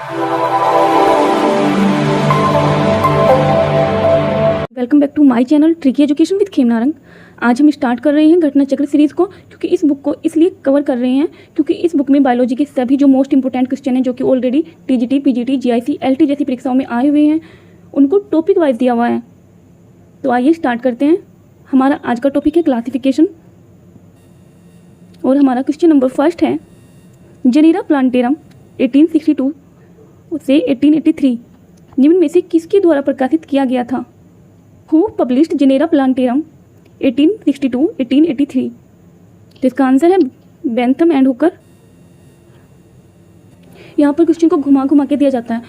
Welcome back to my channel tricky education with Khemna Rang. आज हम start कर रहे हैं घटना चक्र सीरीज़ को, क्योंकि इस बुक को इसलिए कवर कर रहे हैं क्योंकि इस बुक में बायोलॉजी के सभी जो मोस्ट इंपॉर्टेंट क्वेश्चन हैं जो कि already TGT, PGT, GIC, LT जैसी परीक्षाओं में आए हुए हैं, उनको टॉपिक वाइज दिया हुआ है। तो आइए स्टार्ट करते हैं। हमारा आज का टॉपिक है क्लासिफिकेशन और हमारा क्वेश्चन नंबर फर्स्ट है, जेनेरा प्लांटेरम 1862 से 1883 निम्न में से किसके द्वारा प्रकाशित किया गया था? Who published genera plantarum 1862-1883? तो इसका आंसर है बेंथम एंड हुकर। यहाँ पर क्वेश्चन को घुमा घुमा के दिया जाता है,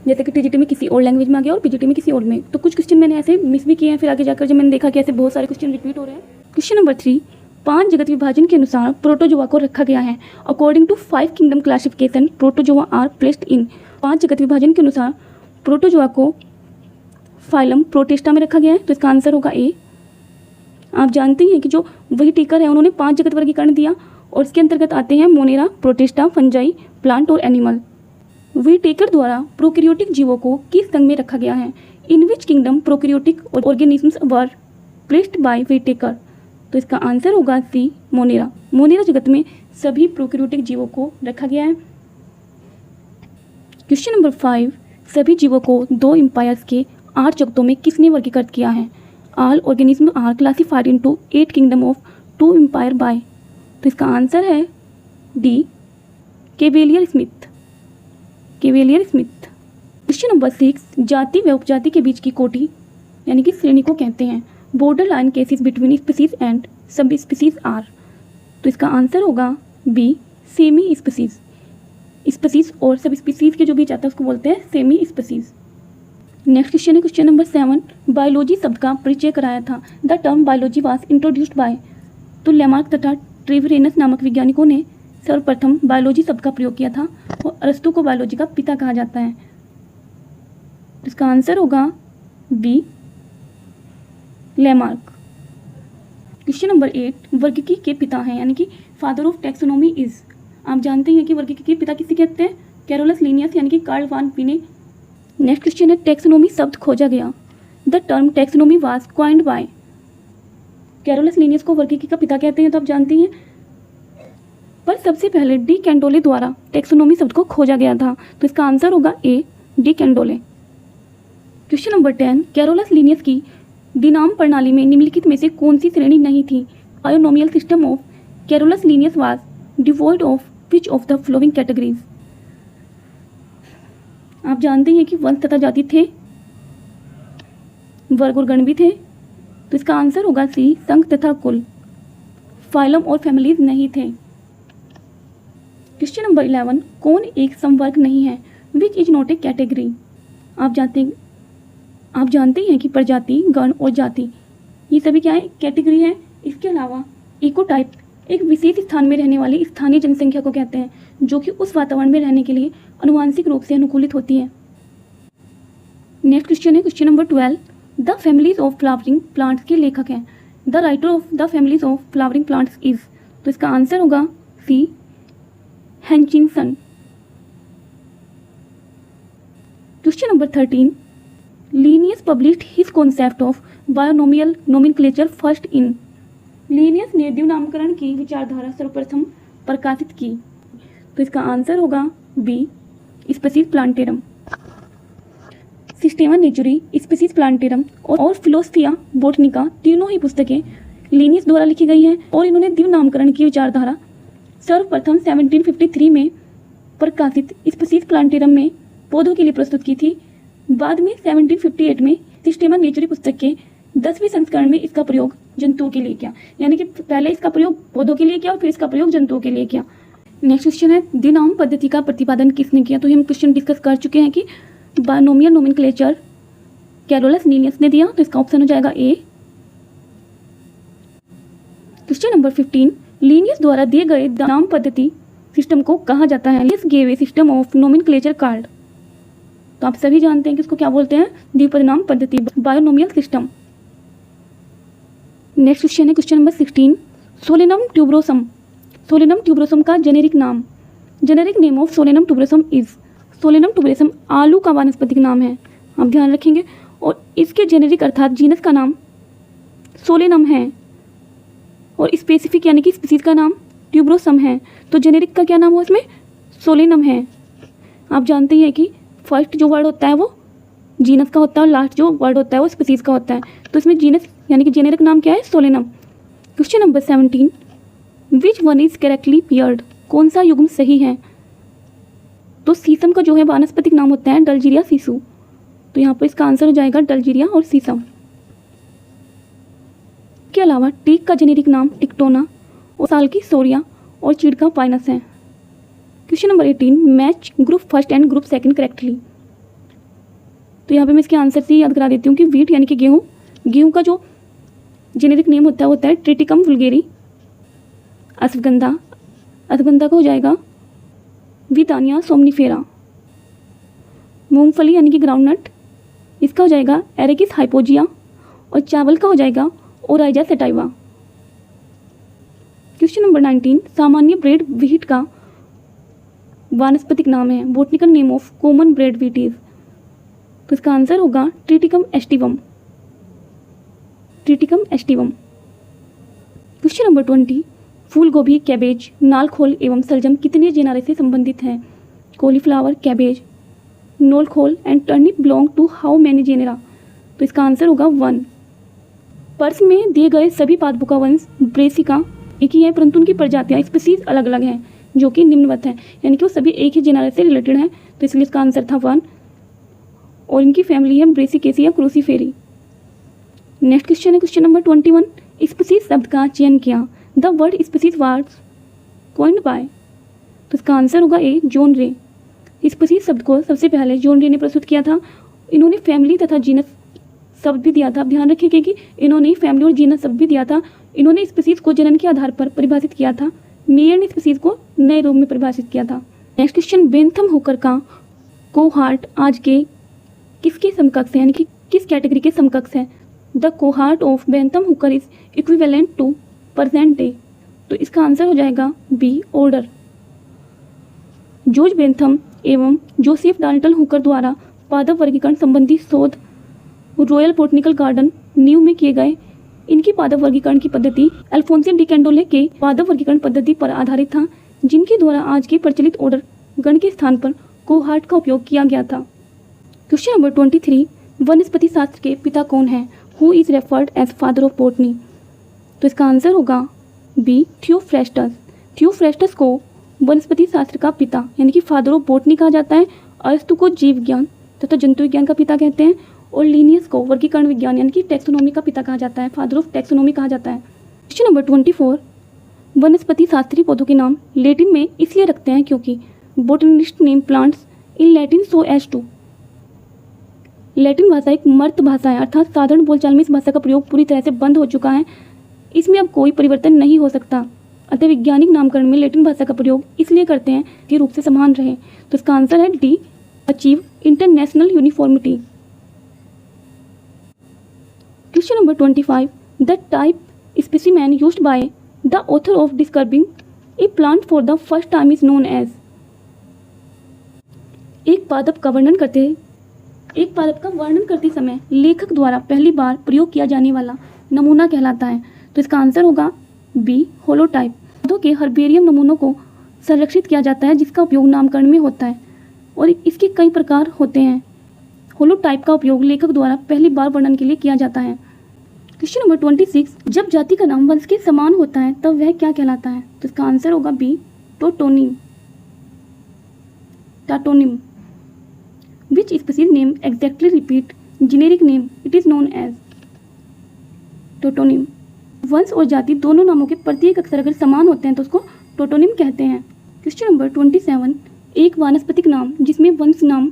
जैसे कि टीजीटी में किसी और लैंग्वेज में आ गया और पीजीटी में किसी और में। तो कुछ क्वेश्चन मैंने ऐसे मिस भी किए हैं, फिर आगे जाकर जब मैंने देखा कि ऐसे बहुत सारे क्वेश्चन रिपीट हो रहे हैं। क्वेश्चन नंबर 3, 5 जगत विभाजन के अनुसार प्रोटोजोआ को रखा गया है। According to 5 kingdom classification protozoa are placed in. 5 जगत विभाजन के अनुसार प्रोटोजोआ को फाइलम प्रोटिस्टा में रखा गया है। तो इसका आंसर होगा ए। आप जानते हैं कि जो वही टीकर है उन्होंने 5 जगत वर्गीकरण दिया और इसके अंतर्गत आते हैं मोनेरा, प्रोटिस्टा, फंजाई, प्लांट और एनिमल। वही टेकर द्वारा प्रोकैरियोटिक जीवों को किस संघ में रखा गया है? In which kingdom prokaryotic organisms were placed by Whittaker? तो इसका आंसर होगा सी, मोनेरा। मोनेरा जगत में सभी प्रोकैरियोटिक जीवों को रखा गया है। क्वेश्चन नंबर 5, सभी जीवों को 2 एम्पायर्स के 8 जगतों में किसने वर्गीकृत किया है? All organisms are classified into 8 kingdom of 2 empire by. तो इसका आंसर है D, Cavalier Smith. Cavalier Smith. Question number 6, जाति व उपजाति के बीच की कोटि यानी कि श्रेणी को कहते हैं। Border line cases between species and sub species are. तो इसका आंसर होगा बी, सेमी स्पीसीज। स्पीसीज और सब स्पीसीज के जो बीच आता है उसको बोलते हैं सेमी स्पीसीज। नेक्स्ट क्वेश्चन है क्वेश्चन नंबर 7, बायोलॉजी शब्द का परिचय कराया था। The term biology was introduced by. तो लेमार्क तथा ट्रेवरेनस नामक वैज्ञानिकों ने सर्वप्रथम बायोलॉजी शब्द का प्रयोग किया था और अरस्तु को बायोलॉजी का पिता कहा जाता है। इसका आंसर होगा बी, लेमार्क। क्वेश्चन नंबर 8, वर्गीकी के पिता हैं यानी कि फादर ऑफ टैक्सोनॉमी इज। आप जानते हैं कि वर्गीकी के पिता किसे कहते हैं? कैरोलस लिनियस यानी कि कार्ल वान लिन्ने। नेक्स्ट क्वेश्चन है, टैक्सोनॉमी शब्द खोजा गया। The term taxonomy was coined bye. Carolus Linnaeus को वर्गीकी का पिता कहते हैं तो आप जानती हैं, पर सबसे पहले डी कैंडोले द्वारा टैक्सोनॉमी शब्द को खोजा गया था। तो इसका आंसर होगा A, de Candolle. Question number 10, Carolus Linnaeus की दिनाम प्रणाली में निम्नलिखित में से कौन सी श्रेणी नहीं थी? Binomial system of Carolus Linnaeus was devoid of which of the following categories? आप जानते हैं कि वंश तथा जाति थे, वर्ग और गण भी थे। तो इसका आंसर होगा सी, संघ तथा कुल। फाइलम और फैमिलीज नहीं थे। क्वेश्चन नंबर 11, कौन एक समवर्ग नहीं है? Which is not A category? आप जानते हैं कि प्रजाति, गण और जाति ये सभी क्या है? कैटेगरी है। इसके अलावा इकोटाइप एक विशेष स्थान में रहने वाली स्थानीय जनसंख्या को कहते हैं जो कि उस वातावरण में रहने के लिए अनुवांशिक रूप से अनुकूलित होती है। नेक्स्ट क्वेश्चन है question number 12, the families of flowering plants के लेखक हैं। The writer of the families of flowering plants is. तो इसका आंसर होगा C, Hutchinson. Question number 13, Linnaeus published his concept of binomial nomenclature first in. Linnaeus ने द्विनामकरण की विचारधारा सर्वप्रथम प्रकाशित की। तो इसका आंसर होगा B, species plantarum. सिस्टेमा नेचुरी, species plantarum और फिलोसफिया बोटनिका तीनों ही पुस्तकें लीनियस द्वारा लिखी गई हैं और इन्होंने द्विनामकरण की विचारधारा सर्वप्रथम 1753 में प्रकाशित स्पीसीज प्लांटेरम में पौधों के लिए प्रस्तुत की थी। बाद में 1758 में सिस्टेमा नेचुरी पुस्तक के 10वें संस्करण में इसका प्रयोग जंतुओं के लिए किया। यानी कि पहले इसका प्रयोग पौधों के लिए किया और फिर इसका प्रयोग जंतुओं के लिए किया। नेक्स्ट क्वेश्चन है, द्विनाम पद्धति का प्रतिपादन किसने किया? तो हम क्वेश्चन डिस्कस कर चुके हैं कि बायोनोमियल नोमेनक्लेचर कैरोलस लिनियस ने दिया। तो इसका ऑप्शन हो जाएगा ए। क्वेश्चन नंबर 15, लिनियस द्वारा दिए गए नाम पद्धति सिस्टम को कहा जाता है? Linnaeus gave a system of nomenclature card. तो आप सभी जानते हैं कि इसको क्या बोलते हैं? द्विपद नाम पद्धति, बायोनोमियल सिस्टम। नेक्स्ट क्वेश्चन है question number 16, Solanum tuberosum. Solanum tuberosum का जेनेरिक नाम, generic name of Solanum tuberosum is. Solanum tuberosum आलू का वानस्पतिक नाम है, आप ध्यान रखेंगे। और इसके जेनेरिक अर्थात जीनस का नाम सोलेनम है और स्पेसिफिक यानी कि स्पीसीज का नाम ट्यूबरोसम है। तो जेनेरिक का क्या नाम हुआ इसमें? सोलेनम है। आप जानते हैं कि फर्स्ट जो वर्ड होता है वो जीनस का होता है और लास्ट जो वर्ड होता है वो स्पीसीज का होता है। तो इसमें जीनस यानी कि जेनेरिक नाम क्या है? Solanum. Question number 17, which one is correctly paired? कौन सा युग्म सही है? तो सीसम का जो है वानस्पतिक नाम होता है डलजीरिया सीसू। तो यहाँ पर इसका आंसर हो जाएगा डलजीरिया और सीसम। के अलावा टीक का जेनेरिक नाम टिक्टोना और साल की सोरिया और चीड़ का पाइनस है। Question number 18, match group first and group second correctly. तो यहाँ पे मैं इसके आंसर से याद करा देती हूँ कि वीट यानी कि गेहूँ का जो जेनेरिक नेम होता है ट्रिटिकम वुल्गेरी। अश्वगंधा का हो जाएगा वितानिया सोमनीफेरा। मूंगफली यानी कि ग्राउंडनट, इसका हो जाएगा एरेकिस हाइपोजिया। और चावल का हो जाएगा ओराइजा सेटाइवा। क्वेश्चन नंबर 19, सामान्य ब्रेड व्हीट का वानस्पतिक नाम है, botanical name of common bread wheat is. तो इसका आंसर होगा ट्रिटिकम एस्टिवम। क्वेश्चन नंबर 20, फूल गोभी, कैबेज, नालखोल एवं सलजम कितने जेनारे से संबंधित हैं? Cauliflower, cabbage, knolkhol and turnip belong to how many genera? तो इसका आंसर होगा 1। पर्स में दिए गए सभी पादपों का वंश ब्रेसिका एक ही है, परंतु उनकी प्रजातियां स्पीसीज अलग अलग हैं जो कि निम्नवत हैं, यानी कि वो सभी एक ही जेनारे से रिलेटेड हैं। तो इसलिए इसका आंसर था 1 और इनकी फैमिली है ब्रेसिकेसी या क्रूसीफेरी। नेक्स्ट क्वेश्चन है क्वेश्चन नंबर 21, स्पीसीज शब्द का चयन किया। The word species was coined bye. तो इसका आंसर होगा ए, जॉन रे। स्पीसीज शब्द को सबसे पहले जॉन रे ने प्रस्तुत किया था। इन्होंने फैमिली तथा जीनस शब्द भी दिया था। आप ध्यान रखिएगा कि इन्होंने फैमिली और जीनस शब्द भी दिया था। इन्होंने स्पीसीज को जनन के आधार पर परिभाषित किया था। मेयर ने स्पीसीज को नए रूप में परिभाषित किया था। नेक्स्ट क्वेश्चन, बेंथम हुकर का कोहार्ट आज के किसके समकक्ष है, यानी कि किस कैटेगरी के समकक्ष है? The cohort of Bentham Hooker is equivalent to present day. तो इसका आंसर हो जाएगा बी, ऑर्डर। जॉर्ज बेंथम एवं जोसेफ डाल्टन हुकर द्वारा पादप वर्गीकरण संबंधी शोध रॉयल बोटनिकल गार्डन न्यू में किए गए। इनकी पादप वर्गीकरण की पद्धति अल्फोंसियन डी कैंडोले के पादप वर्गीकरण पद्धति पर आधारित था, जिनके द्वारा आज के प्रचलित ऑर्डर गण के स्थान पर कोहार्ट का उपयोग किया गया था। क्वेश्चन नंबर 23, वनस्पति शास्त्र के पिता कौन है? Who is referred as father of botany? तो इसका आंसर होगा बी, थियोफ्रेस्टस। थियोफ्रेस्टस को वनस्पति शास्त्र का पिता यानी कि फादर ऑफ बॉटनी कहा जाता है। अरस्तु को जीव विज्ञान तथा जंतु विज्ञान का पिता कहते हैं और लीनियस को वर्गीकरण विज्ञान यानी कि टैक्सोनॉमी का पिता कहा जाता है, फादर ऑफ टैक्सोनॉमी कहा जाता है। क्वेश्चन नंबर 24, वनस्पति शास्त्रीय पौधों के नाम लैटिन में इसलिए रखते हैं क्योंकि botanist name plants in Latin so as to. Latin भाषा एक मर्त भाषा है, अर्थात साधारण बोलचाल में इस भाषा का प्रयोग पूरी तरह से बंद हो चुका है। इसमें अब कोई परिवर्तन नहीं हो सकता। अतः वैज्ञानिक नामकरण में लैटिन भाषा का प्रयोग इसलिए करते हैं कि रूप से समान रहे। तो इसका आंसर है D, achieve international uniformity. Question number 25, the type specimen used by the author of describing a plant for the first time is known as. एक पादप का वर्णन करते समय लेखक द्वारा पहली बार प्रयोग किया जाने वाला नमूना कहलाता है। तो इसका आंसर होगा बी, होलोटाइप। पौधों के हर्बेरियम नमूनों को संरक्षित किया जाता है जिसका उपयोग नामकरण में होता है और इसके कई प्रकार होते हैं। होलोटाइप का उपयोग लेखक द्वारा पहली बार वर्णन के लिए किया जाता है। क्वेश्चन नंबर 26, जब जाति का नाम वंश के समान होता है तब वह क्या कहलाता है? तो इसका आंसर होगा B, tautonym. Which species name exactly repeat generic name it is known as. Tautonym. वंश और जाति दोनों नामों के प्रत्येक अक्षर अगर समान होते हैं तो उसको टोटोनिम कहते हैं। क्वेश्चन नंबर 27, एक वानस्पतिक नाम जिसमें वंश नाम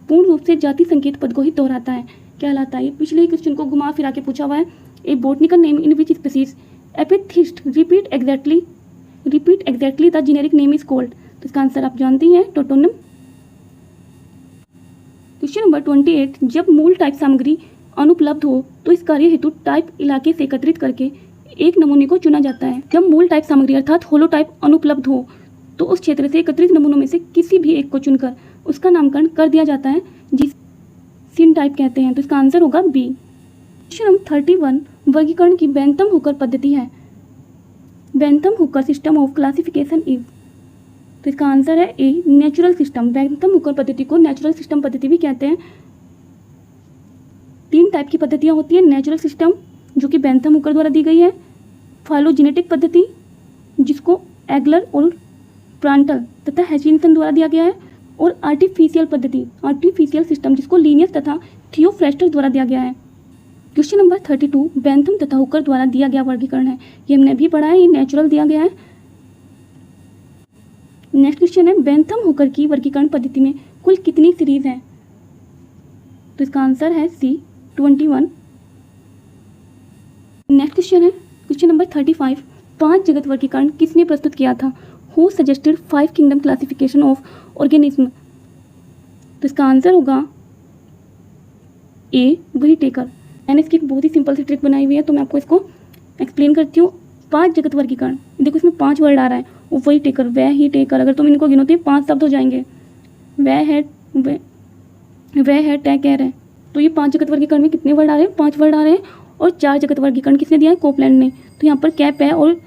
पूर्ण रूप से जाति संकेत पद को ही दोहराता है कहलाता है। पिछले ही क्वेश्चन को घुमा फिरा के पूछा हुआ है। A botanical name in which species epithet repeat exactly the generic name is called. तो इसका आंसर आप जानते हैं, टोटोनिम। क्वेश्चन नंबर 28, जब मूल टाइप सामग्री अनुपलब्ध हो तो इस कार्य हेतु टाइप इलाके से एकत्रित करके एक नमूने को चुना जाता है। जब मूल टाइप सामग्री अर्थात होलोटाइप अनुपलब्ध हो तो उस क्षेत्र से एकत्रित नमूनों में से किसी भी एक को चुनकर उसका नामकरण कर दिया जाता है, जिस सिन टाइप कहते हैं। तो इसका आंसर होगा बी। क्वेश्चन नंबर 31 वर्गीकरण की बेंथम हुकर पद्धति है। Bentham Hooker system of classification is. तो इसका आंसर है a natural system. Bentham Hooker पद्धति को नेचुरल सिस्टम पद्धति भी कहते हैं। 3 टाइप की पद्धतियाँ होती हैं। नेचुरल सिस्टम जो कि बेंथम हुकर द्वारा दी गई है, फाइलोजेनेटिक पद्धति जिसको एगलर और प्रांटल तथा हैचिनसन द्वारा दिया गया है, और आर्टिफिशियल पद्धति आर्टिफिशियल सिस्टम जिसको लीनियस तथा थियोफ्रेस्टर द्वारा दिया गया है। क्वेश्चन नंबर 32 बेंथम तथा हुकर द्वारा दिया गया वर्गीकरण है। ये हमने भी पढ़ा है, ये नेचुरल दिया गया है। नेक्स्ट क्वेश्चन है बेंथम हुकर की वर्गीकरण पद्धति में कुल कितनी सीरीज है। तो इसका आंसर है सी 21। नेक्स्ट क्वेश्चन है क्वेश्चन नंबर 35 5 जगत वर्गीकरण किसने प्रस्तुत किया था। Who suggested 5 kingdom classification of organism. तो इसका आंसर होगा ए व्हिटेकर। मैंने इसकी एक बहुत ही सिंपल सी ट्रिक बनाई हुई है, तो मैं आपको इसको एक्सप्लेन करती हूँ। 5 जगत वर्गीकरण, देखो इसमें 5 वर्ड आ रहा है, वो वही टेकर, वह ही टेकर। अगर तुम इनको गिनोते 5 शब्द हो जाएंगे। वह है टै कह रहे हैं। तो ये 5 जगत वर्गीकरण में कितने वर्ड आ रहे हैं, 5 वर्ड आ रहे हैं। और 4 जगत वर्गीकरण किसने दिया है, कोपलैंड ने। तो यहाँ पर कैप है और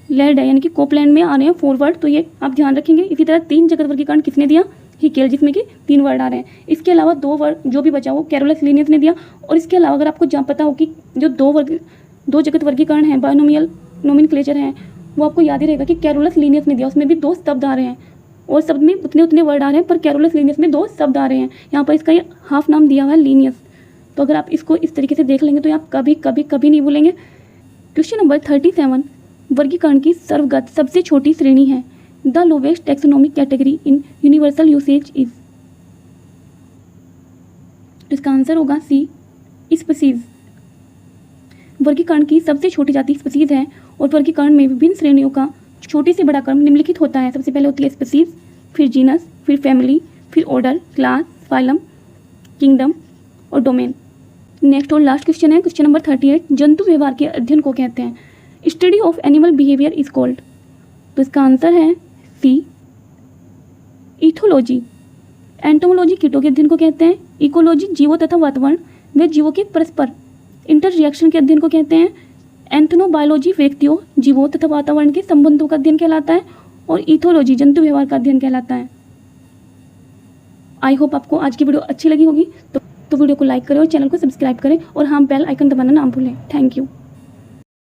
लैड है, यानी कि कोपलैंड में आ रहे हैं 4 वर्ड, तो ये आप ध्यान रखेंगे। इसी तरह 3 जगत वर्गीकरण किसने दिया, हिकेल, जिसमें कि 3 वर्ड आ रहे हैं। इसके अलावा 2 वर्ड जो भी बचा वो कैरोलस लीनियस ने दिया। और इसके अलावा अगर आपको जहाँ पता हो कि जो 2 जगत वर्गीकरण हैं, बायनोमियल नोमेनक्लेचर हैं, वो आपको याद ही रहेगा कि कैरोलस लीनियस ने दिया। उसमें भी 2 शब्द आ रहे हैं और शब्द में उतने वर्ड आ रहे हैं, पर कैरोलस लीनियस में 2 शब्द आ रहे हैं। यहाँ पर इसका ये हाफ नाम दिया हुआ है लीनियस। तो अगर आप इसको इस तरीके से देख लेंगे तो आप कभी नहीं भूलेंगे। क्वेश्चन नंबर 37 वर्गीकरण की सर्वगत सबसे छोटी श्रेणी है। The lowest taxonomic category in universal usage is. तो इसका आंसर होगा सी स्पीसीज। वर्गीकरण की सबसे छोटी जाति स्पीसीज है, और वर्गीकरण में विभिन्न श्रेणियों का छोटे से बड़ा क्रम निम्नलिखित होता है। सबसे पहले होती है स्पीसीज, फिर जीनस, फिर फैमिली, फिर ऑर्डर, क्लास, फाइलम, किंगडम और डोमेन। नेक्स्ट और लास्ट क्वेश्चन है क्वेश्चन नंबर 38 जंतु व्यवहार के अध्ययन को कहते हैं। Study of animal behaviour is called. तो इसका आंसर है सी इथोलॉजी। एंटोमोलॉजी कीटों के अध्ययन को कहते हैं। इकोलॉजी जीवों तथा वातावरण व जीवों के परस्पर इंटर रिएक्शन के अध्ययन को कहते हैं। एंथनोबायोलॉजी व्यक्तियों, जीवों तथा वातावरण के संबंधों का अध्ययन कहलाता है। और इथोलॉजी जंतु व्यवहार का अध्ययन कहलाता है। आई होप आपको आज की वीडियो अच्छी लगी होगी। तो वीडियो को लाइक करें और चैनल को सब्सक्राइब करें, और हाँ बेल आइकन दबाना ना भूलें। Thank you.